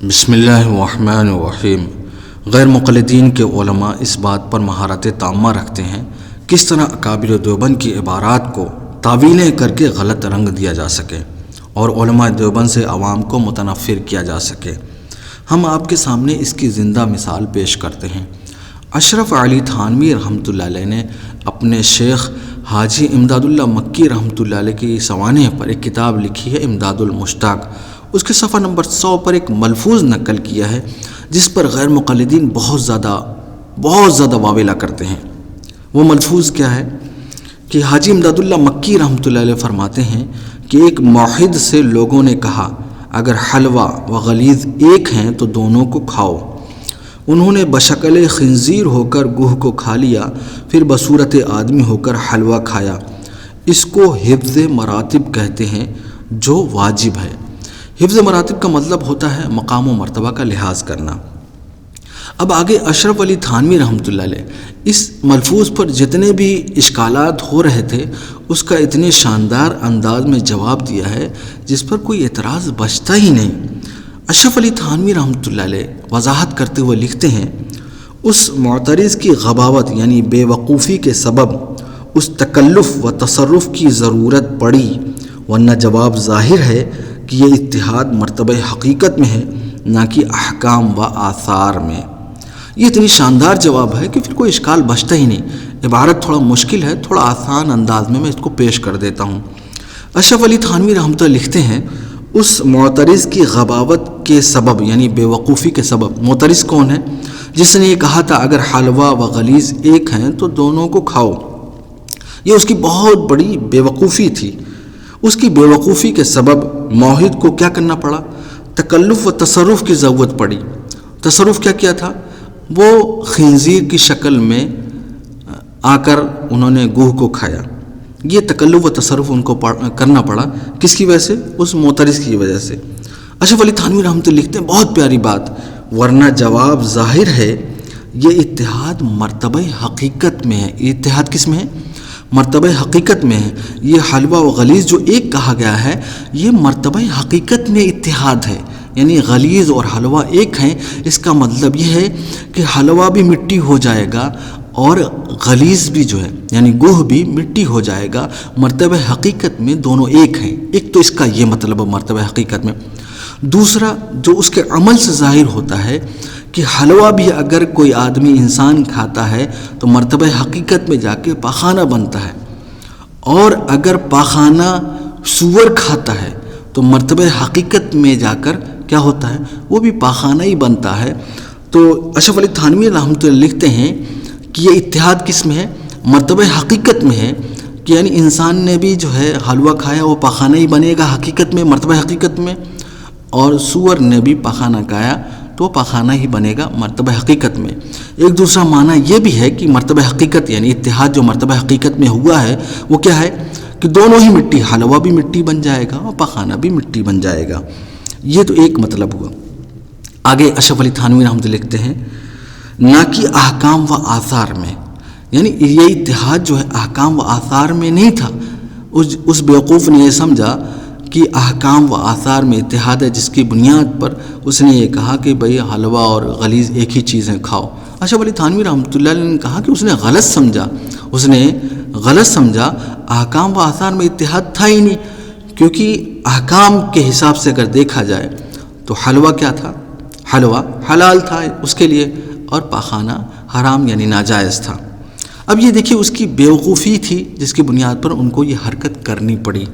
بسم اللہ الرحمن الرحیم۔ غیر مقلدین کے علماء اس بات پر مہارت تامہ رکھتے ہیں کس طرح اکابر دیوبند کی عبارات کو تعویلیں کر کے غلط رنگ دیا جا سکے اور علماء دیوبند سے عوام کو متنفر کیا جا سکے۔ ہم آپ کے سامنے اس کی زندہ مثال پیش کرتے ہیں۔ اشرف علی تھانوی رحمۃ اللہ علیہ نے اپنے شیخ حاجی امداد اللہ مکی رحمۃ اللہ علیہ کی سوانح پر ایک کتاب لکھی ہے، امداد المشتاق۔ اس کے صفحہ نمبر 100 پر ایک ملفوظ نقل کیا ہے جس پر غیر مقلدین بہت زیادہ واویلا کرتے ہیں۔ وہ ملفوظ کیا ہے کہ حاجی امداد اللہ مکی رحمۃ اللہ علیہ فرماتے ہیں کہ ایک موحد سے لوگوں نے کہا اگر حلوہ و غلیظ ایک ہیں تو دونوں کو کھاؤ۔ انہوں نے بشکل خنزیر ہو کر گوہ کو کھا لیا، پھر بصورت آدمی ہو کر حلوہ کھایا۔ اس کو حفظ مراتب کہتے ہیں جو واجب ہے۔ حفظ مراتب کا مطلب ہوتا ہے مقام و مرتبہ کا لحاظ کرنا۔ اب آگے اشرف علی تھانوی رحمۃ اللہ علیہ اس ملفوظ پر جتنے بھی اشکالات ہو رہے تھے اس کا اتنے شاندار انداز میں جواب دیا ہے جس پر کوئی اعتراض بچتا ہی نہیں۔ اشرف علی تھانوی رحمۃ اللہ علیہ وضاحت کرتے ہوئے لکھتے ہیں، اس معترض کی غباوت یعنی بے وقوفی کے سبب اس تکلف و تصرف کی ضرورت پڑی، ورنہ جواب ظاہر ہے کہ یہ اتحاد مرتبہ حقیقت میں ہے نہ کہ احکام و آثار میں۔ یہ اتنی شاندار جواب ہے کہ پھر کوئی اشکال بچتا ہی نہیں۔ عبارت تھوڑا مشکل ہے، تھوڑا آسان انداز میں اس کو پیش کر دیتا ہوں۔ اشرف علی تھانوی رحمۃ اللہ لکھتے ہیں، اس معترض کی غباوت کے سبب یعنی بے وقوفی کے سبب، معترض کون ہے؟ جس نے یہ کہا تھا اگر حلوہ و غلیظ ایک ہیں تو دونوں کو کھاؤ۔ یہ اس کی بہت بڑی بے وقوفی تھی۔ اس کی بے وقوفی کے سبب موحد کو کیا کرنا پڑا؟ تکلف و تصرف کی ضرورت پڑی۔ تصرف کیا تھا؟ وہ خنزیر کی شکل میں آ کر انہوں نے گوہ کو کھایا۔ یہ تکلف و تصرف ان کو کرنا پڑا، کس کی وجہ سے؟ اس معترض کی وجہ سے۔ اشرف علی تھانوی رحمۃ اللہ لکھتے ہیں بہت پیاری بات، ورنہ جواب ظاہر ہے یہ اتحاد مرتبہ حقیقت میں ہے۔ یہ اتحاد کس میں ہے؟ مرتبہ حقیقت میں ہے۔ یہ حلوہ و غلیظ جو ایک کہا گیا ہے یہ مرتبہ حقیقت میں اتحاد ہے، یعنی غلیظ اور حلوہ ایک ہیں۔ اس کا مطلب یہ ہے کہ حلوہ بھی مٹی ہو جائے گا اور غلیظ بھی جو ہے یعنی گوہ بھی مٹی ہو جائے گا۔ مرتبہ حقیقت میں دونوں ایک ہیں۔ ایک تو اس کا یہ مطلب ہے مرتبہ حقیقت میں۔ دوسرا جو اس کے عمل سے ظاہر ہوتا ہے کہ حلوہ بھی اگر کوئی آدمی انسان کھاتا ہے تو مرتبہ حقیقت میں جا کے پاخانہ بنتا ہے، اور اگر پاخانہ سور کھاتا ہے تو مرتبہ حقیقت میں جا کر کیا ہوتا ہے؟ وہ بھی پاخانہ ہی بنتا ہے۔ تو اشرف علی تھانوی رحمۃ اللہ لکھتے ہیں کہ یہ اتحاد کس میں ہے؟ مرتبہ حقیقت میں ہے، کہ یعنی انسان نے بھی جو ہے حلوہ کھایا وہ پاخانہ ہی بنے گا حقیقت میں، مرتبہ حقیقت میں، اور سور نے بھی پاخانہ کھایا تو پاخانہ ہی بنے گا مرتبہ حقیقت میں۔ ایک دوسرا معنی یہ بھی ہے کہ مرتبہ حقیقت یعنی اتحاد جو مرتبہ حقیقت میں ہوا ہے وہ کیا ہے کہ دونوں ہی مٹی، حلوہ بھی مٹی بن جائے گا اور پاخانہ بھی مٹی بن جائے گا۔ یہ تو ایک مطلب ہوا۔ آگے اشرف علی تھانوی رحمۃ اللہ لکھتے ہیں، نہ کہ احکام و آثار میں، یعنی یہ اتحاد جو ہے احکام و آثار میں نہیں تھا۔ اس بیوقوف نے یہ سمجھا کہ احکام و آثار میں اتحاد ہے، جس کی بنیاد پر اس نے یہ کہا کہ بھئی حلوہ اور غلیظ ایک ہی چیزیں کھاؤ۔ اشرف علی تھانوی رحمۃ اللہ علیہ نے کہا کہ اس نے غلط سمجھا، احکام و آثار میں اتحاد تھا ہی نہیں، کیونکہ احکام کے حساب سے اگر دیکھا جائے تو حلوہ کیا تھا؟ حلوہ حلال تھا اس کے لیے، اور پاخانہ حرام یعنی ناجائز تھا۔ اب یہ دیکھیے اس کی بیوقوفی تھی جس کی بنیاد پر ان کو یہ حرکت کرنی پڑی۔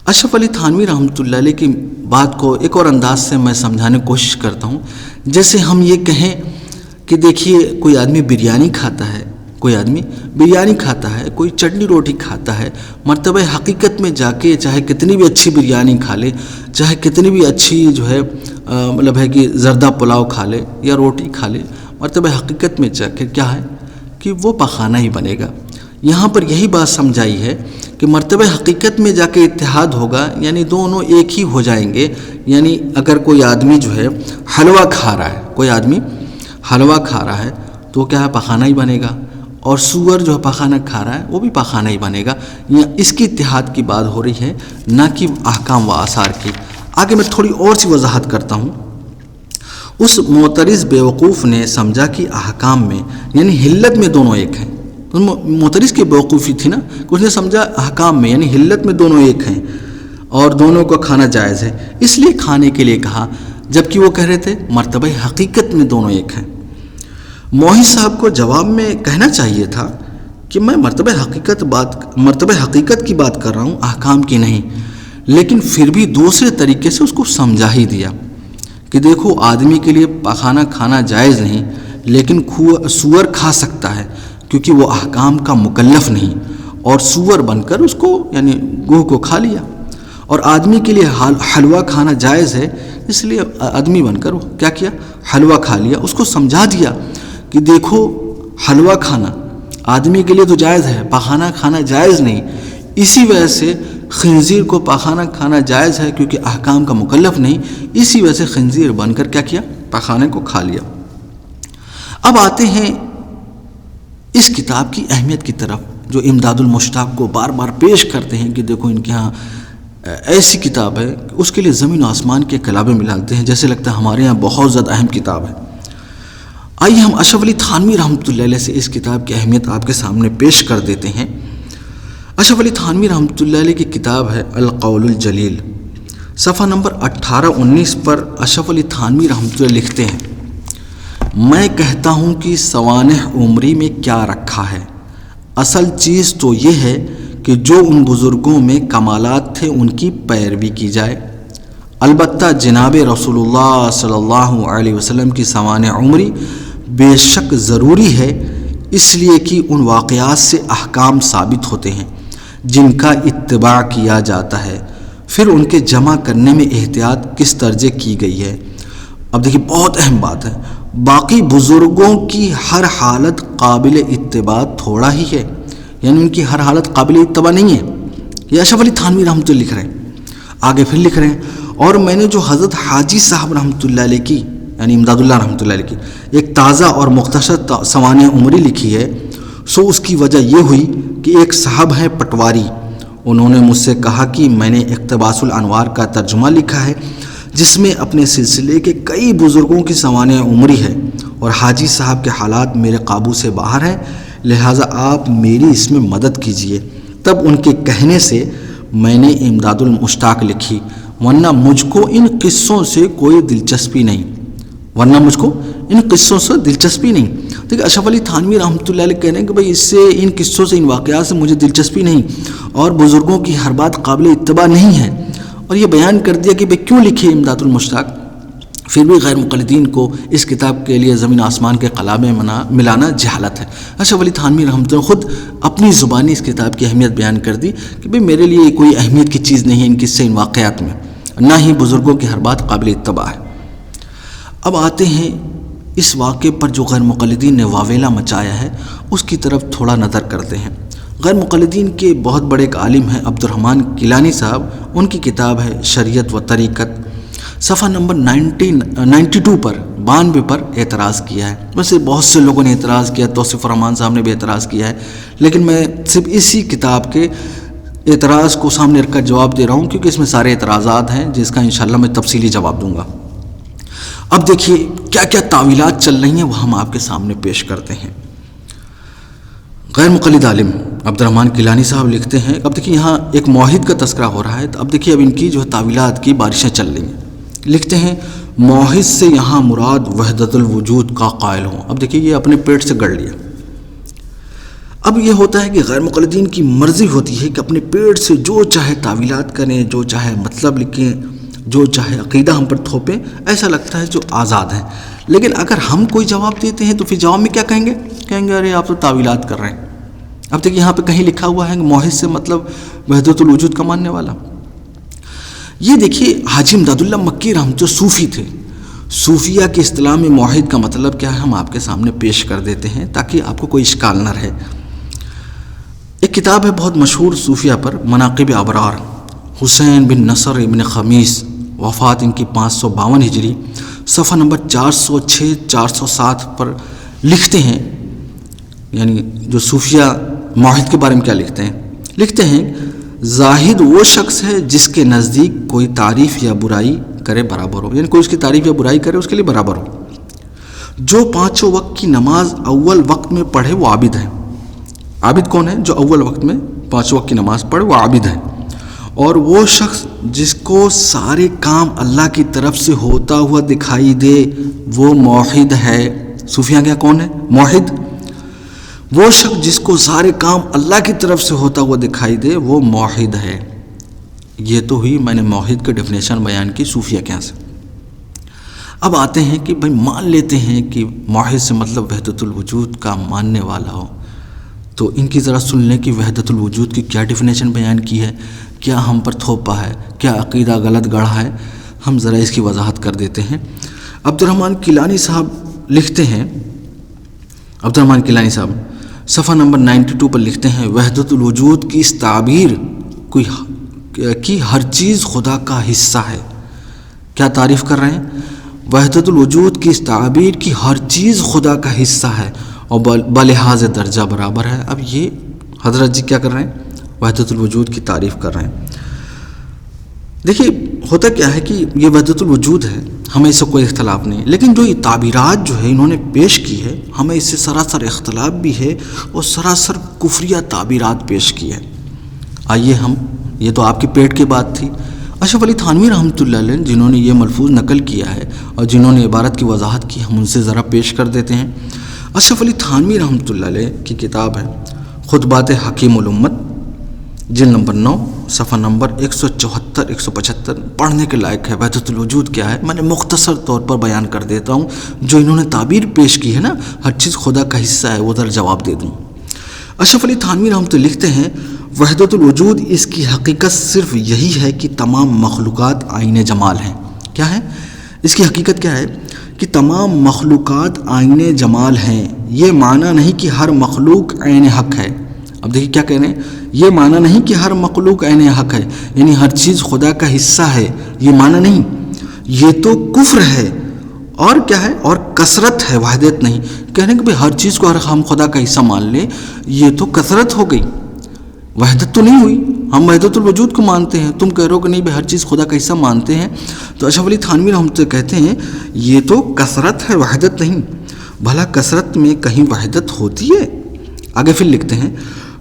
اشرف علی تھانوی رحمۃ اللہ علیہ کی بات کو ایک اور انداز سے میں سمجھانے کی کوشش کرتا ہوں۔ جیسے ہم یہ کہیں کہ دیکھیے کوئی آدمی بریانی کھاتا ہے، کوئی چٹنی روٹی کھاتا ہے، مرتبہ حقیقت میں جا کے چاہے کتنی بھی اچھی بریانی کھا لے، چاہے کتنی بھی اچھی جو ہے مطلب ہے کہ زردہ پلاؤ کھا لے یا روٹی کھا لے، مرتبہ حقیقت میں جا کے کیا ہے کہ وہ پاخانہ ہی بنے گا۔ یہاں پر یہی بات سمجھائی ہے کہ مرتبہ حقیقت میں جا کے اتحاد ہوگا، یعنی دونوں ایک ہی ہو جائیں گے۔ یعنی اگر کوئی آدمی جو ہے حلوہ کھا رہا ہے تو کیا ہے پاخانہ ہی بنے گا، اور سور جو پاخانہ کھا رہا ہے وہ بھی پاخانہ ہی بنے گا۔ اس کی اتحاد کی بات ہو رہی ہے، نہ کہ احکام و آثار کی۔ آگے میں تھوڑی اور سی وضاحت کرتا ہوں۔ اس معترض بیوقوف نے سمجھا کہ احکام میں یعنی حلت میں دونوں ایک ہیں. معترض کی بیوقوفی تھی نا کہ اس نے سمجھا احکام میں یعنی حلت میں دونوں ایک ہیں اور دونوں کو کھانا جائز ہے، اس لیے کھانے کے لیے کہا، جبکہ وہ کہہ رہے تھے مرتبہ حقیقت میں دونوں ایک ہیں. موحد صاحب کو جواب میں کہنا چاہیے تھا کہ میں مرتبہ حقیقت کی بات کر رہا ہوں، احکام کی نہیں، لیکن پھر بھی دوسرے طریقے سے اس کو سمجھا ہی دیا کہ دیکھو آدمی کے لیے پخانہ کھانا جائز نہیں، لیکن سور کھا سکتا ہے کیونکہ وہ احکام کا مکلف نہیں، اور سور بن کر اس کو یعنی گوہ کو کھا لیا. اور آدمی کے لیے حلوہ کھانا جائز ہے، اس لیے آدمی بن کر کیا کیا، حلوہ کھا لیا. اس کو سمجھا دیا کہ دیکھو حلوہ کھانا آدمی کے لیے تو جائز ہے، پخانہ کھانا جائز نہیں. اسی وجہ سے خنزیر کو پخانہ کھانا جائز ہے کیونکہ احکام کا مکلف نہیں، اسی وجہ سے خنزیر بن کر کیا کیا، پخانے کو کھا لیا. اب آتے ہیں اس کتاب کی اہمیت کی طرف جو امداد المشتاق کو بار بار پیش کرتے ہیں کہ دیکھو ان کے ہاں ایسی کتاب ہے، اس کے لیے زمین و آسمان کے کلابے ملاتے ہیں، جیسے لگتا ہے ہمارے ہاں بہت زیادہ اہم کتاب ہے. آئیے ہم اشرف علی تھانوی رحمۃ اللہ علیہ سے اس کتاب کی اہمیت آپ کے سامنے پیش کر دیتے ہیں. اشرف علی تھانوی رحمۃ اللہ علیہ کی کتاب ہے القول الجلیل. صفحہ نمبر 18-19 پر اشرف علی تھانوی رحمۃ اللہ لکھتے ہیں، میں کہتا ہوں کہ سوانح عمری میں کیا رکھا ہے، اصل چیز تو یہ ہے کہ جو ان بزرگوں میں کمالات تھے ان کی پیروی کی جائے. البتہ جناب رسول اللہ صلی اللہ علیہ وسلم کی سوانح عمری بے شک ضروری ہے، اس لیے کہ ان واقعات سے احکام ثابت ہوتے ہیں جن کا اتباع کیا جاتا ہے. پھر ان کے جمع کرنے میں احتیاط کس درجے کی گئی ہے. اب دیکھیے بہت اہم بات ہے، باقی بزرگوں کی ہر حالت قابل اتباع تھوڑا ہی ہے، یعنی ان کی ہر حالت قابل اتباع نہیں ہے. یہ اشرف علی تھانوی رحمۃ اللہ لکھ رہے ہیں. آگے پھر لکھ رہے ہیں، اور میں نے جو حضرت حاجی صاحب رحمۃ اللہ علیہ کی یعنی امداد اللہ رحمۃ اللہ علیہ کی ایک تازہ اور مختصر سوانح عمری لکھی ہے، سو اس کی وجہ یہ ہوئی کہ ایک صاحب ہیں پٹواری، انہوں نے مجھ سے کہا کہ میں نے اقتباس الانوار کا ترجمہ لکھا ہے جس میں اپنے سلسلے کے کئی بزرگوں کی سوانح عمری ہے، اور حاجی صاحب کے حالات میرے قابو سے باہر ہیں، لہٰذا آپ میری اس میں مدد کیجئے. تب ان کے کہنے سے میں نے امداد المشتاق لکھی، ورنہ مجھ کو ان قصوں سے کوئی دلچسپی نہیں. دیکھیں اشرف علی تھانوی رحمۃ اللہ علیہ کہہ رہے ہیں کہ بھائی اس سے ان قصوں سے ان واقعات سے مجھے دلچسپی نہیں، اور بزرگوں کی ہر بات قابل اتباع نہیں ہے. اور یہ بیان کر دیا کہ بھائی کیوں لکھے امداد المشتاق. پھر بھی غیر مقلدین کو اس کتاب کے لیے زمین آسمان کے قلابے ملانا جہالت ہے. اشرف علی تھانوی رحمۃ اللہ خود اپنی زبانی اس کتاب کی اہمیت بیان کر دی کہ بھائی میرے لیے کوئی اہمیت کی چیز نہیں ہے ان قصے ان واقعات میں، نہ ہی بزرگوں کی ہر بات قابل اتباع ہے. اب آتے ہیں اس واقعے پر جو غیر مقلدین نے واویلا مچایا ہے اس کی طرف تھوڑا نظر کرتے ہیں. غیر مقلدین کے بہت بڑے ایک عالم ہیں عبد الرحمن کیلانی صاحب، ان کی کتاب ہے شریعت و طریقت. صفحہ نمبر 92 پر اعتراض کیا ہے. ویسے بہت سے لوگوں نے اعتراض کیا، توصیف الرحمان صاحب نے بھی اعتراض کیا ہے، لیکن میں صرف اسی کتاب کے اعتراض کو سامنے رکھ کر جواب دے رہا ہوں کیونکہ اس میں سارے اعتراضات ہیں جس کا انشاءاللہ میں تفصیلی جواب دوں گا. اب دیکھیے کیا کیا تعویلات چل رہی ہیں وہ ہم آپ کے سامنے پیش کرتے ہیں. غیر مقلد عالم عبد الرحمن کیلانی صاحب لکھتے ہیں، اب دیکھیے یہاں ایک موحد کا تذکرہ ہو رہا ہے، تو اب دیکھیے اب ان کی جو تعویلات کی بارشیں چل رہی ہیں. لکھتے ہیں موحد سے یہاں مراد وحدت الوجود کا قائل ہوں. اب دیکھیے یہ اپنے پیٹ سے گڑ لیا. اب یہ ہوتا ہے کہ غیر مقلدین کی مرضی ہوتی ہے کہ اپنے پیٹ سے جو چاہے تعویلات کریں، جو چاہے مطلب لکھیں، جو چاہے عقیدہ ہم پر تھوپیں، ایسا لگتا ہے جو آزاد ہیں. لیکن اگر ہم کوئی جواب دیتے ہیں تو پھر جواب میں کیا کہیں گے ارے آپ تو تعویلات کر رہے ہیں. اب دیکھیے یہاں پہ کہیں لکھا ہوا ہے کہ موحد سے مطلب وحدت الوجود کا ماننے والا. یہ دیکھیے حاجی امداد اللہ مکی رحمۃ جو صوفی تھے، صوفیہ کی اصطلاح میں موحد کا مطلب کیا ہے ہم آپ کے سامنے پیش کر دیتے ہیں تاکہ آپ کو کوئی اشکال نہ رہے. ایک کتاب ہے بہت مشہور صوفیہ پر، مناقب ابرار، حسین بن نصر ابن خمیس، وفات ان کی 552 ہجری، صفحہ نمبر 406-407 پر لکھتے ہیں، یعنی جو صوفیہ موحد کے بارے میں کیا لکھتے ہیں. لکھتے ہیں زاہد وہ شخص ہے جس کے نزدیک کوئی تعریف یا برائی کرے برابر ہو، یعنی کوئی اس کی تعریف یا برائی کرے اس کے لیے برابر ہو۔ جو پانچوں وقت کی نماز اول وقت میں پڑھے وہ عابد ہے۔ عابد کون ہے؟ جو اول وقت میں پانچوں وقت کی نماز پڑھے وہ عابد ہے۔ اور وہ شخص جس کو سارے کام اللہ کی طرف سے ہوتا ہوا دکھائی دے وہ موحد ہے۔ صوفیہ کیا کون ہے؟ موحد۔ وہ شخص جس کو سارے کام اللہ کی طرف سے ہوتا ہوا دکھائی دے وہ موحد ہے۔ یہ تو ہوئی میں نے موحد کی ڈیفینیشن بیان کی صوفیہ کے یہاں سے۔ اب آتے ہیں کہ بھائی مان لیتے ہیں کہ موحد سے مطلب وحدت الوجود کا ماننے والا ہو، تو ان کی ذرا سن لیں کہ وحدت الوجود کی کیا ڈیفینیشن بیان کی ہے، کیا ہم پر تھوپا ہے، کیا عقیدہ غلط گڑھا ہے، ہم ذرا اس کی وضاحت کر دیتے ہیں۔ عبدالرحمن کیلانی صاحب لکھتے ہیں، عبدالرحمن کیلانی صاحب صفحہ نمبر 92 پر لکھتے ہیں، وحدت الوجود کی اس تعبیر کی ہر چیز خدا کا حصہ ہے۔ کیا تعریف کر رہے ہیں؟ وحدت الوجود کی اس تعبیر کی ہر چیز خدا کا حصہ ہے اور بلحاظ درجہ برابر ہے۔ اب یہ حضرت جی کیا کر رہے ہیں؟ وحدت الوجود کی تعریف کر رہے ہیں۔ دیکھیے ہوتا کیا ہے کہ یہ وحدت الوجود ہے، ہمیں اس سے کوئی اختلاف نہیں، لیکن جو یہ تعبیرات جو ہے انہوں نے پیش کی ہے ہمیں اس سے سراسر اختلاف بھی ہے اور سراسر کفریہ تعبیرات پیش کی ہے۔ آئیے ہم، یہ تو آپ کے پیٹ کی بات تھی، اشرف علی تھانوی رحمۃ اللہ علیہ جنہوں نے یہ ملفوظ نقل کیا ہے اور جنہوں نے عبارت کی وضاحت کی، ہم ان سے ذرا پیش کر دیتے ہیں۔ اشرف علی تھانوی رحمۃ اللہ علیہ کی کتاب ہے خطبات حکیم الامت، جلد نمبر 9 صفحہ نمبر 174 175، پڑھنے کے لائق ہے۔ وحدت الوجود کیا ہے میں نے مختصر طور پر بیان کر دیتا ہوں، جو انہوں نے تعبیر پیش کی ہے نا ہر چیز خدا کا حصہ ہے، وہ ذرا جواب دے دوں۔ اشرف علی تھانوی رحمۃ اللہ لکھتے ہیں، وحدت الوجود اس کی حقیقت صرف یہی ہے کہ تمام مخلوقات آئین جمال ہیں۔ کیا ہے اس کی حقیقت؟ کیا ہے کہ تمام مخلوقات آئین جمال ہیں۔ یہ معنی نہیں کہ ہر مخلوق عین حق ہے۔ اب دیکھیے کیا کہہ رہے ہیں، یہ معنی نہیں کہ ہر مخلوق عین حق ہے، یعنی ہر چیز خدا کا حصہ ہے، یہ معنی نہیں، یہ تو کفر ہے اور کیا ہے، اور کثرت ہے، وحدت نہیں۔ کہنے کہ ہر چیز کو ہم خدا کا حصہ مان لیں، یہ تو کثرت ہو گئی، وحدت تو نہیں ہوئی۔ ہم وحدت الوجود کو مانتے ہیں، تم کہہ رہے ہو کہ نہیں بھائی ہر چیز خدا کا حصہ مانتے ہیں، تو اشرف علی تھانوی رحمۃ اللہ کہتے ہیں یہ تو کثرت ہے، وحدت نہیں۔ بھلا کثرت میں کہیں وحدت ہوتی ہے؟ آگے پھر لکھتے ہیں،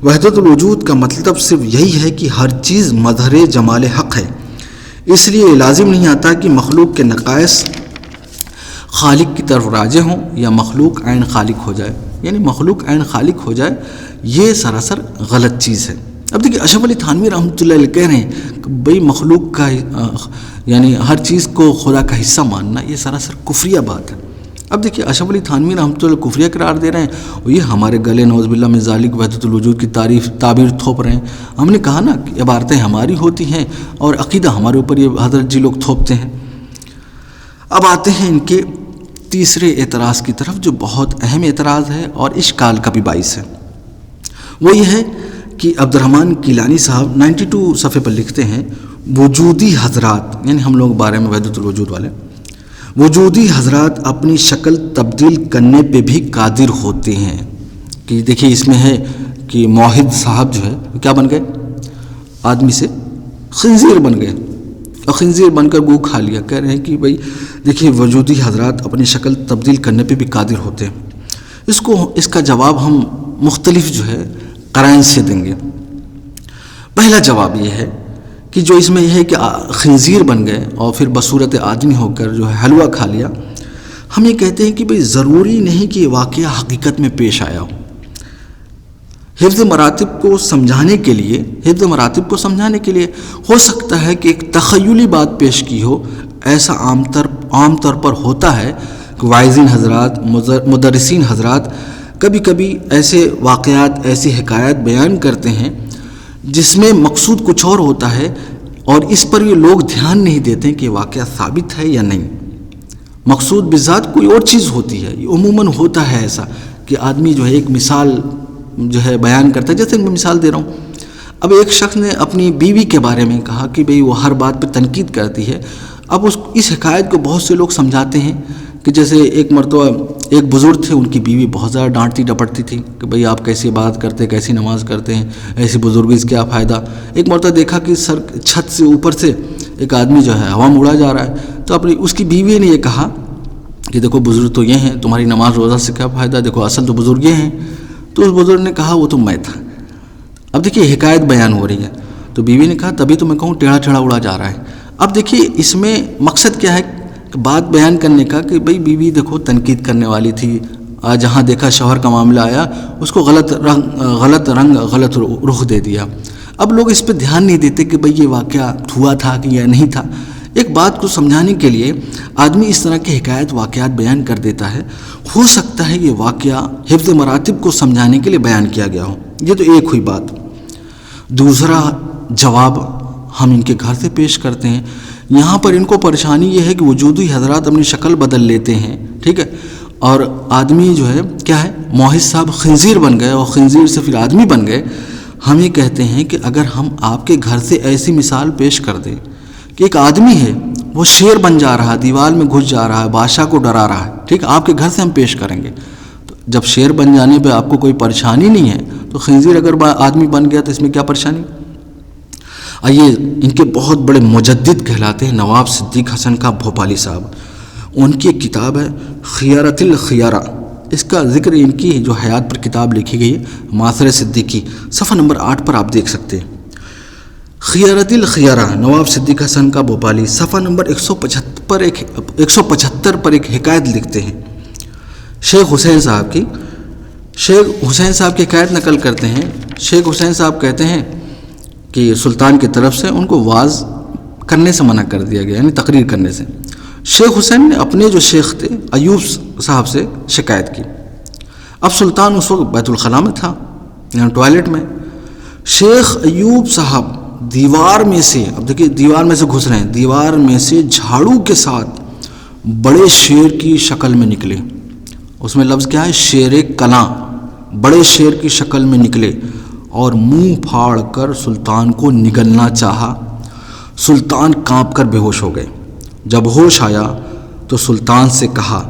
وحدت الوجود کا مطلب صرف یہی ہے کہ ہر چیز مظہر جمال حق ہے، اس لیے لازم نہیں آتا کہ مخلوق کے نقائص خالق کی طرف راجع ہوں یا مخلوق عین خالق ہو جائے، یعنی مخلوق عین خالق ہو جائے، یہ سراسر غلط چیز ہے۔ اب دیکھیے اشرف علی تھانوی رحمۃ اللہ علیہ کہہ رہے ہیں کہ بھئی مخلوق کا یعنی ہر چیز کو خدا کا حصہ ماننا یہ سراسر کفریہ بات ہے۔ اب دیکھیے اشرف علی تھانوی رحمۃ اللہ کفریہ قرار دے رہے ہیں اور یہ ہمارے گلے نعوذ باللہ من ذالک وحدت الوجود کی تعبیر تھوپ رہے ہیں۔ ہم نے کہا نا کہ عبارتیں ہماری ہوتی ہیں اور عقیدہ ہمارے اوپر یہ حضرت جی لوگ تھوپتے ہیں۔ اب آتے ہیں ان کے تیسرے اعتراض کی طرف جو بہت اہم اعتراض ہے اور اشکال کا بھی باعث ہے، وہ یہ ہے کہ عبدالرحمن کیلانی صاحب 92 صفحے پر لکھتے ہیں، وجودی حضرات، یعنی ہم لوگ بارے میں وحدت الوجود والے، وجودی حضرات اپنی شکل تبدیل کرنے پہ بھی قادر ہوتے ہیں۔ کہ دیکھیے اس میں ہے کہ موحد صاحب جو ہے کیا بن گئے، آدمی سے خنزیر بن گئے اور خنزیر بن کر گو کھا لیا۔ کہہ رہے ہیں کہ بھائی دیکھیے وجودی حضرات اپنی شکل تبدیل کرنے پہ بھی قادر ہوتے ہیں۔ اس کا جواب ہم مختلف جو ہے قرائن سے دیں گے۔ پہلا جواب یہ ہے کہ جو اس میں یہ ہے کہ خنزیر بن گئے اور پھر بصورت آدمی ہو کر جو ہے حلوہ کھا لیا، ہم یہ کہتے ہیں کہ بھئی ضروری نہیں کہ یہ واقعہ حقیقت میں پیش آیا ہو۔ حفظ مراتب کو سمجھانے کے لیے ہو سکتا ہے کہ ایک تخیلی بات پیش کی ہو، ایسا عام طور پر ہوتا ہے کہ واعظین حضرات، مدرسین حضرات کبھی کبھی ایسے واقعات، ایسی حکایات بیان کرتے ہیں جس میں مقصود کچھ اور ہوتا ہے اور اس پر یہ لوگ دھیان نہیں دیتے کہ یہ واقعہ ثابت ہے یا نہیں۔ مقصود بذات کوئی اور چیز ہوتی ہے۔ یہ عموماً ہوتا ہے ایسا کہ آدمی جو ہے ایک مثال جو ہے بیان کرتا ہے، جیسے میں مثال دے رہا ہوں، اب ایک شخص نے اپنی بیوی کے بارے میں کہا کہ بھئی وہ ہر بات پہ تنقید کرتی ہے۔ اب اس حکایت کو بہت سے لوگ سمجھاتے ہیں کہ جیسے ایک مرتبہ ایک بزرگ تھے، ان کی بیوی بہت زیادہ ڈانٹتی ڈپٹتی تھی کہ بھئی آپ کیسی بات کرتے، کیسی نماز کرتے ہیں، ایسی بزرگی سے کیا فائدہ۔ ایک مرتبہ دیکھا کہ چھت سے اوپر سے ایک آدمی جو ہے ہوا میں اڑا جا رہا ہے، تو اپنی اس کی بیوی نے یہ کہا کہ دیکھو بزرگ تو یہ ہیں، تمہاری نماز روزہ سے کیا فائدہ، دیکھو اصل تو بزرگ یہ ہیں۔ تو اس بزرگ نے کہا وہ تو میں تھا۔ اب دیکھیے حکایت بیان ہو رہی ہے، تو بیوی نے کہا تبھی تو میں کہوں ٹیڑھا ٹیڑھا اڑا جا رہا ہے۔ اب دیکھیے اس میں مقصد کیا ہے بات بیان کرنے کا، کہ بھئی بیوی دیکھو تنقید کرنے والی تھی، جہاں دیکھا شوہر کا معاملہ آیا اس کو غلط رنگ غلط رخ دے دیا۔ اب لوگ اس پہ دھیان نہیں دیتے کہ بھئی یہ واقعہ ہوا تھا کہ یا نہیں تھا۔ ایک بات کو سمجھانے کے لیے آدمی اس طرح کے حکایت واقعات بیان کر دیتا ہے، ہو سکتا ہے یہ واقعہ حفظ مراتب کو سمجھانے کے لیے بیان کیا گیا ہو۔ یہ تو ایک ہوئی بات۔ دوسرا جواب ہم ان کے گھر سے پیش کرتے ہیں۔ یہاں پر ان کو پریشانی یہ ہے کہ وجودی حضرات اپنی شکل بدل لیتے ہیں، ٹھیک ہے، اور آدمی جو ہے کیا ہے، موحد صاحب خنزیر بن گئے اور خنزیر سے پھر آدمی بن گئے۔ ہم یہ کہتے ہیں کہ اگر ہم آپ کے گھر سے ایسی مثال پیش کر دیں کہ ایک آدمی ہے وہ شیر بن جا رہا ہے، دیوار میں گھس جا رہا ہے، بادشاہ کو ڈرا رہا ہے، ٹھیک، آپ کے گھر سے ہم پیش کریں گے، تو جب شیر بن جانے پہ آپ کو کوئی پریشانی نہیں ہے تو خنزیر اگر آدمی بن گیا تو اس میں کیا پریشانی؟ آئیے ان کے بہت بڑے مجدد کہلاتے ہیں نواب صدیق حسن کا بھوپالی صاحب، ان کی ایک کتاب ہے خیارۃ الخیارہ، اس کا ذکر ان کی جو حیات پر کتاب لکھی گئی ہے معاصر صدیقی، صفحہ نمبر 8 پر آپ دیکھ سکتے ہیں۔ خیارۃ الخیارہ نواب صدیق حسن کا بھوپالی، صفحہ نمبر 175 پر ایک حکایت لکھتے ہیں شیخ حسین صاحب کی۔ شیخ حسین صاحب کی حکایت نقل کرتے ہیں۔ شیخ حسین صاحب کہتے ہیں کہ سلطان کی طرف سے ان کو واعظ کرنے سے منع کر دیا گیا، یعنی تقریر کرنے سے۔ شیخ حسین نے اپنے جو شیخ تھے ایوب صاحب سے شکایت کی۔ اب سلطان اس وقت بیت الخلاء میں تھا، یعنی ٹوائلٹ میں۔ شیخ ایوب صاحب دیوار میں سے، اب دیکھیے دیوار میں سے گھس رہے ہیں، دیوار میں سے جھاڑو کے ساتھ بڑے شیر کی شکل میں نکلے۔ اس میں لفظ کیا ہے؟ شیر کلاں، بڑے شیر کی شکل میں نکلے اور منہ پھاڑ کر سلطان کو نگلنا چاہا۔ سلطان کانپ کر بے ہوش ہو گئے۔ جب ہوش آیا تو سلطان سے کہا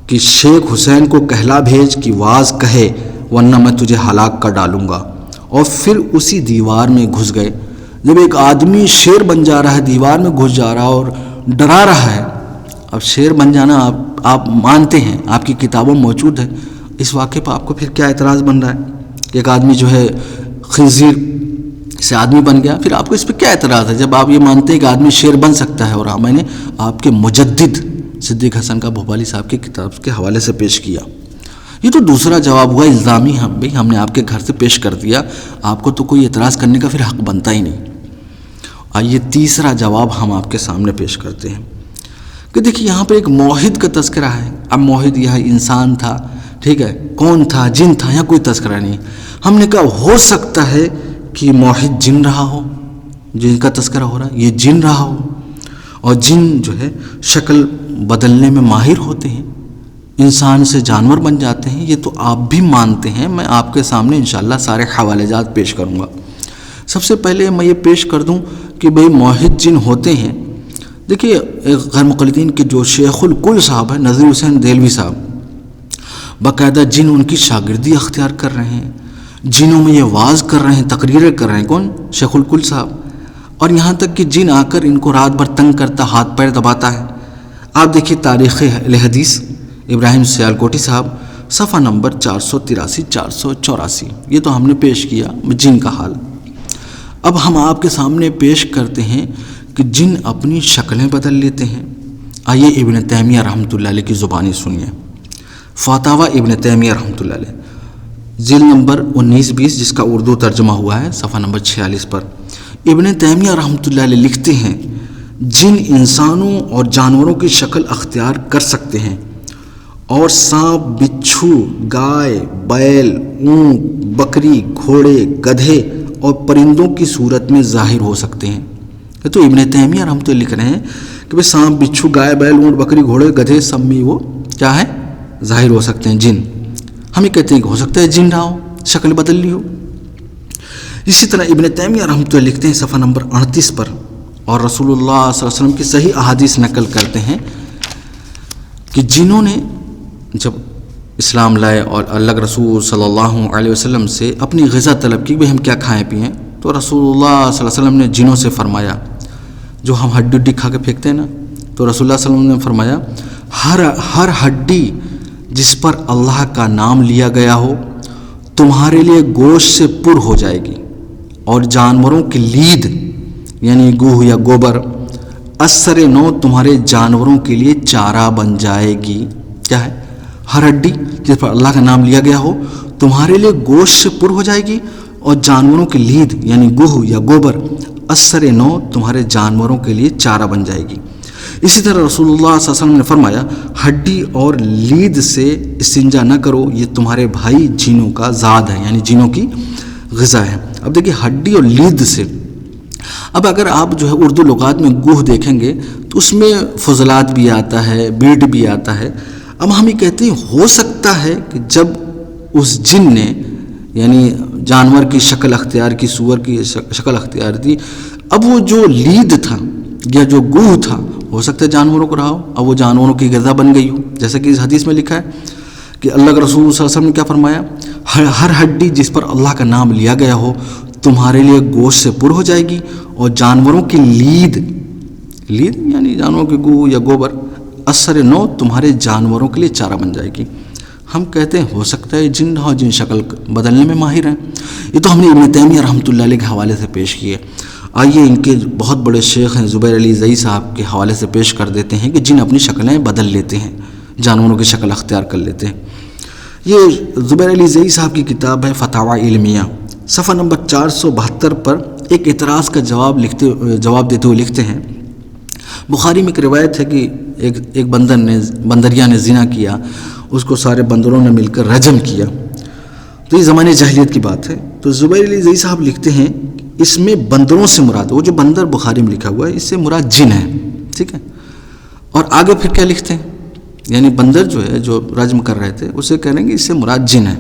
کہ شیخ حسین کو کہلا بھیج کہ واعظ کہے ورنہ میں تجھے ہلاک کر ڈالوں گا، اور پھر اسی دیوار میں گھس گئے۔ جب ایک آدمی شیر بن جا رہا ہے، دیوار میں گھس جا رہا ہے اور ڈرا رہا ہے، اب شیر بن جانا آپ مانتے ہیں، آپ کی کتابوں میں موجود ہے، اس واقعے پر آپ کو پھر کیا اعتراض بن رہا ہے کہ ایک آدمی جو ہے خنزیر سے آدمی بن گیا؟ پھر آپ کو اس پہ کیا اعتراض ہے جب آپ یہ مانتے ہیں کہ آدمی شیر بن سکتا ہے؟ اور میں نے آپ کے مجدد صدیق حسن کا بھوپالی صاحب کی کتاب کے حوالے سے پیش کیا۔ یہ تو دوسرا جواب ہوا الزامی، ہم نے آپ کے گھر سے پیش کر دیا، آپ کو تو کوئی اعتراض کرنے کا پھر حق بنتا ہی نہیں۔ آئیے تیسرا جواب ہم آپ کے سامنے پیش کرتے ہیں کہ دیکھیے یہاں پہ ایک موحد کا تذکرہ ہے۔ اب موحد یہ انسان تھا، ٹھیک ہے، کون تھا؟ جن تھا، یا کوئی تذکرہ نہیں۔ ہم نے کہا ہو سکتا ہے کہ موحد جن رہا ہو، جن کا تذکرہ ہو رہا ہے یہ جن رہا ہو، اور جن جو ہے شکل بدلنے میں ماہر ہوتے ہیں، انسان سے جانور بن جاتے ہیں۔ یہ تو آپ بھی مانتے ہیں، میں آپ کے سامنے انشاءاللہ سارے حوالے جات پیش کروں گا۔ سب سے پہلے میں یہ پیش کر دوں کہ بھئی موحد جن ہوتے ہیں۔ دیکھیے غیر مقلدین کے جو شیخ الکل صاحب ہیں نذیر حسین دہلوی صاحب، باقاعدہ جن ان کی شاگردی اختیار کر رہے ہیں، جنوں میں یہ واعظ کر رہے ہیں، تقریریں کر رہے ہیں، کون؟ شیخ الکل صاحب۔ اور یہاں تک کہ جن آ کر ان کو رات بھر تنگ کرتا، ہاتھ پیر دباتا ہے۔ آپ دیکھیے تاریخ اہل حدیث ابراہیم سیالکوٹی صاحب، صفحہ نمبر 483 484، یہ تو ہم نے پیش کیا جن کا حال۔ اب ہم آپ کے سامنے پیش کرتے ہیں کہ جن اپنی شکلیں بدل لیتے ہیں۔ آئیے ابن تیمیہ رحمۃ اللہ علیہ کی زبانی سنیے، فتاوی ابن تیمیہ رحمۃ اللہ علیہ، جلد نمبر 19-20، جس کا اردو ترجمہ ہوا ہے، صفحہ نمبر 46 پر ابن تیمیہ رحمۃ اللہ علیہ لکھتے ہیں جن انسانوں اور جانوروں کی شکل اختیار کر سکتے ہیں اور سانپ، بچھو، گائے، بیل، اونٹ، بکری، گھوڑے، گدھے اور پرندوں کی صورت میں ظاہر ہو سکتے ہیں۔ تو ابن تیمیہ رحمۃ اللہ لکھ رہے ہیں کہ سانپ، بچھو، گائے، بیل، اونٹ، بکری، گھوڑے، گدھے سب میں وہ کیا ہے؟ ظاہر ہو سکتے ہیں، جن۔ ہم یہ کہتے ہیں کہ ہو سکتا ہے جن رہا ہو، شکل بدل لی ہو۔ اسی طرح ابن تیمیہ رحمۃ اللہ لکھتے ہیں صفحہ نمبر 38 پر، اور رسول اللہ صلی اللہ علیہ وسلم کی صحیح احادیث نقل کرتے ہیں کہ جنہوں نے جب اسلام لائے اور اللہ کے رسول صلی اللہ علیہ وسلم سے اپنی غذا طلب کی، بھئی ہم کیا کھائیں پئیں، تو رسول اللہ صلی اللہ علیہ وسلم نے جنوں سے فرمایا جو ہم ہڈی اڈی کھا کے پھینکتے ہیں نا، تو رسول اللہ صلی اللہ علیہ وسلم نے فرمایا ہر ہڈی جس پر اللہ کا نام لیا گیا ہو تمہارے لیے گوشت سے پر ہو جائے گی، اور جانوروں کی لید یعنی گوہ یا گوبر اثر نو تمہارے جانوروں کے لیے چارہ بن جائے گی۔ کیا ہے؟ ہر ہڈی جس پر اللہ کا نام لیا گیا ہو تمہارے لیے گوشت سے پر ہو جائے گی، اور جانوروں کی لید یعنی گوہ یا گوبر اثر نو تمہارے جانوروں کے لیے چارہ بن جائے گی۔ اسی طرح رسول اللہ صلی اللہ علیہ وسلم نے فرمایا ہڈی اور لید سے استنجا نہ کرو، یہ تمہارے بھائی جینوں کا زاد ہے، یعنی جینوں کی غذا ہے۔ اب دیکھیے ہڈی اور لید سے، اب اگر آپ جو ہے اردو لغات میں گوہ دیکھیں گے تو اس میں فضلات بھی آتا ہے، بیٹ بھی آتا ہے۔ اب ہم یہ کہتے ہیں ہو سکتا ہے کہ جب اس جن نے یعنی جانور کی شکل اختیار کی، سور کی شکل اختیار دی، اب وہ جو لید تھا یا جو گوہ تھا ہو سکتا ہے جانوروں کو رہا ہو، اب وہ جانوروں کی غذا بن گئی ہو، جیسا کہ اس حدیث میں لکھا ہے کہ اللہ کے رسول صلی اللہ علیہ وسلم نے کیا فرمایا، ہر ہڈی جس پر اللہ کا نام لیا گیا ہو تمہارے لیے گوشت سے پر ہو جائے گی، اور جانوروں کی لید یعنی جانوروں کے گوہ یا گوبر اثر نو تمہارے جانوروں کے لیے چارہ بن جائے گی۔ ہم کہتے ہیں ہو سکتا ہے جن ہو، جن شکل بدلنے میں ماہر ہیں۔ یہ تو ہم نے ابن تیمیہ رحمۃ اللہ علیہ کے حوالے سے پیش کیے۔ آئیے ان کے بہت بڑے شیخ ہیں زبیر علی زئی صاحب کے حوالے سے پیش کر دیتے ہیں کہ جن اپنی شکلیں بدل لیتے ہیں، جانوروں کی شکل اختیار کر لیتے ہیں۔ یہ زبیر علی زئی صاحب کی کتاب ہے فتاوی علمیہ، صفحہ نمبر 472 پر ایک اعتراض کا جواب دیتے ہوئے لکھتے ہیں، بخاری میں ایک روایت ہے کہ ایک بندریا نے زنا کیا، اس کو سارے بندروں نے مل کر رجم کیا، تو یہ زمانے جاہلیت کی بات ہے۔ تو زبیر علی زئی صاحب لکھتے ہیں اس میں بندروں سے مراد، وہ جو بندر بخاری میں لکھا ہوا ہے اس سے مراد جن ہے، ٹھیک ہے۔ اور آگے پھر کیا لکھتے ہیں، یعنی بندر جو ہے جو رجم کر رہے تھے اسے کہہ رہے ہیں کہ اس سے مراد جن ہے۔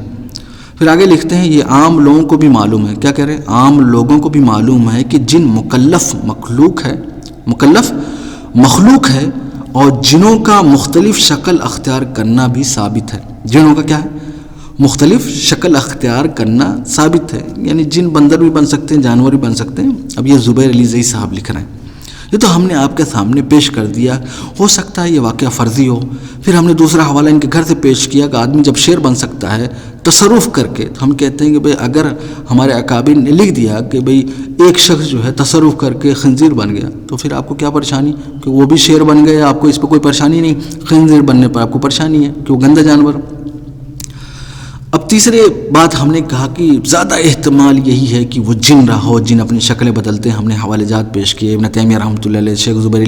پھر آگے لکھتے ہیں یہ عام لوگوں کو بھی معلوم ہے، کیا کہہ رہے ہیں، عام لوگوں کو بھی معلوم ہے کہ جن مکلف مخلوق ہے، اور جنوں کا مختلف شکل اختیار کرنا بھی ثابت ہے۔ جنوں کا کیا ہے، مختلف شکل اختیار کرنا ثابت ہے، یعنی جن بندر بھی بن سکتے ہیں، جانور بھی بن سکتے ہیں۔ اب یہ زبیر علی زئی صاحب لکھ رہے ہیں، یہ تو ہم نے آپ کے سامنے پیش کر دیا، ہو سکتا ہے یہ واقعہ فرضی ہو۔ پھر ہم نے دوسرا حوالہ ان کے گھر سے پیش کیا کہ آدمی جب شیر بن سکتا ہے تصرف کر کے، تو ہم کہتے ہیں کہ بھئی اگر ہمارے اکابر نے لکھ دیا کہ بھئی ایک شخص جو ہے تصرف کر کے خنزیر بن گیا، تو پھر آپ کو کیا پریشانی کہ وہ بھی شیر بن گیا، آپ کو اس پہ کوئی پریشانی نہیں، خنزیر بننے پر آپ کو پریشانی ہے کہ وہ گندا جانور۔ اب تیسرے بات ہم نے کہا کہ زیادہ احتمال یہی ہے کہ وہ جن رہا ہو، جن اپنی شکلیں بدلتے ہیں۔ ہم نے حوالے جات پیش کیے ابن تیمیہ رحمۃ اللہ علیہ، شیخ زبیر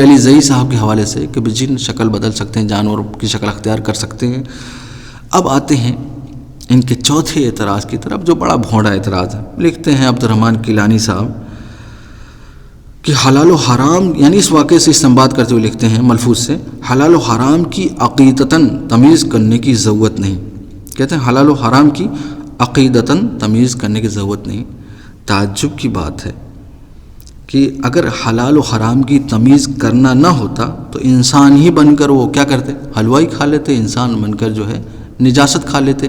علی زئی صاحب کے حوالے سے کہ جن شکل بدل سکتے ہیں، جانور کی شکل اختیار کر سکتے ہیں۔ اب آتے ہیں ان کے چوتھے اعتراض کی طرف، جو بڑا بھونڈا اعتراض ہے۔ لکھتے ہیں عبد الرحمن کیلانی صاحب کہ حلال و حرام، یعنی اس واقعے سے استنباط کرتے ہوئے لکھتے ہیں ملفوظ سے، حلال و حرام کی عقیدتاً تمیز کرنے کی ضرورت نہیں۔ کہتے ہیں حلال و حرام کی عقیدتاً تمیز کرنے کی ضرورت نہیں۔ تعجب کی بات ہے کہ اگر حلال و حرام کی تمیز کرنا نہ ہوتا تو انسان ہی بن کر وہ کیا کرتے، حلوائی کھا لیتے، انسان بن کر جو ہے نجاست کھا لیتے،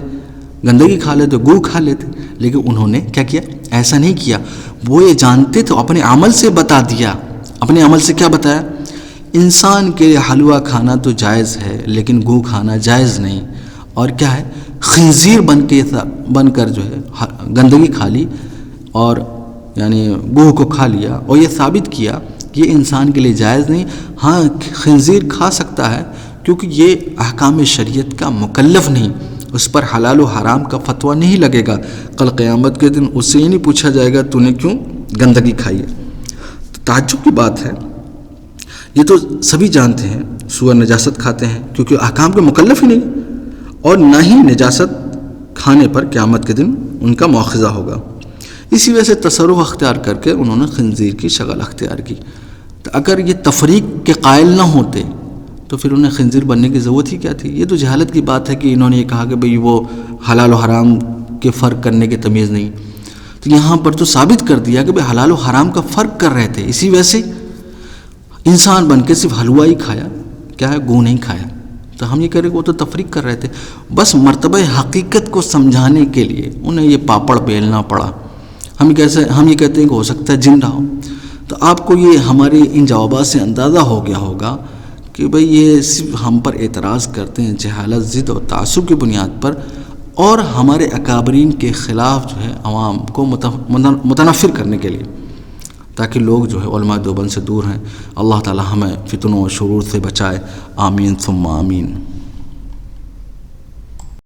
گندگی کھا لیتے، گو کھا لیتے۔ لیکن انہوں نے کیا کیا، ایسا نہیں کیا، وہ یہ جانتے تو اپنے عمل سے بتا دیا۔ اپنے عمل سے کیا بتایا، انسان کے لیے حلوہ کھانا تو جائز ہے لیکن گو کھانا جائز نہیں، اور کیا ہے، خنزیر بن کر جو ہے گندگی کھا لی، اور یعنی گوہ کو کھا لیا، اور یہ ثابت کیا کہ یہ انسان کے لیے جائز نہیں۔ ہاں خنزیر کھا سکتا ہے کیونکہ یہ احکام شریعت کا مکلف نہیں، اس پر حلال و حرام کا فتویٰ نہیں لگے گا۔ کل قیامت کے دن اس سے یہ نہیں پوچھا جائے گا تو نے کیوں گندگی کھائی ہے۔ تو تعجب کی بات ہے، یہ تو سبھی جانتے ہیں سور نجاست کھاتے ہیں کیونکہ احکام کے مکلف ہی نہیں، اور نہ ہی نجاست کھانے پر قیامت کے دن ان کا مواخذہ ہوگا۔ اسی وجہ سے تصرف اختیار کر کے انہوں نے خنزیر کی شکل اختیار کی۔ تو اگر یہ تفریق کے قائل نہ ہوتے تو پھر انہیں خنزیر بننے کی ضرورت ہی کیا تھی؟ یہ تو جہالت کی بات ہے کہ انہوں نے یہ کہا کہ بھئی وہ حلال و حرام کے فرق کرنے کی تمیز نہیں۔ تو یہاں پر تو ثابت کر دیا کہ بھئی حلال و حرام کا فرق کر رہے تھے، اسی وجہ سے انسان بن کے صرف حلوہ ہی کھایا، کیا ہے، گو نہیں کھایا۔ تو ہم یہ کہہ رہے کہ وہ تو تفریق کر رہے تھے، بس مرتبہ حقیقت کو سمجھانے کے لیے انہیں یہ پاپڑ بیلنا پڑا۔ ہم یہ کہتے ہیں کہ ہو سکتا ہے جن رہا ہو۔ تو آپ کو یہ ہمارے ان جوابات سے اندازہ ہو گیا ہوگا کہ بھئی یہ صرف ہم پر اعتراض کرتے ہیں جہالت، ضد اور تعصب کی بنیاد پر، اور ہمارے اکابرین کے خلاف جو ہے عوام کو متنفر کرنے کے لیے، تاکہ لوگ جو ہے علماء دیوبند سے دور ہیں۔ اللہ تعالی ہمیں فتنوں و شرور سے بچائے، آمین ثم آمین۔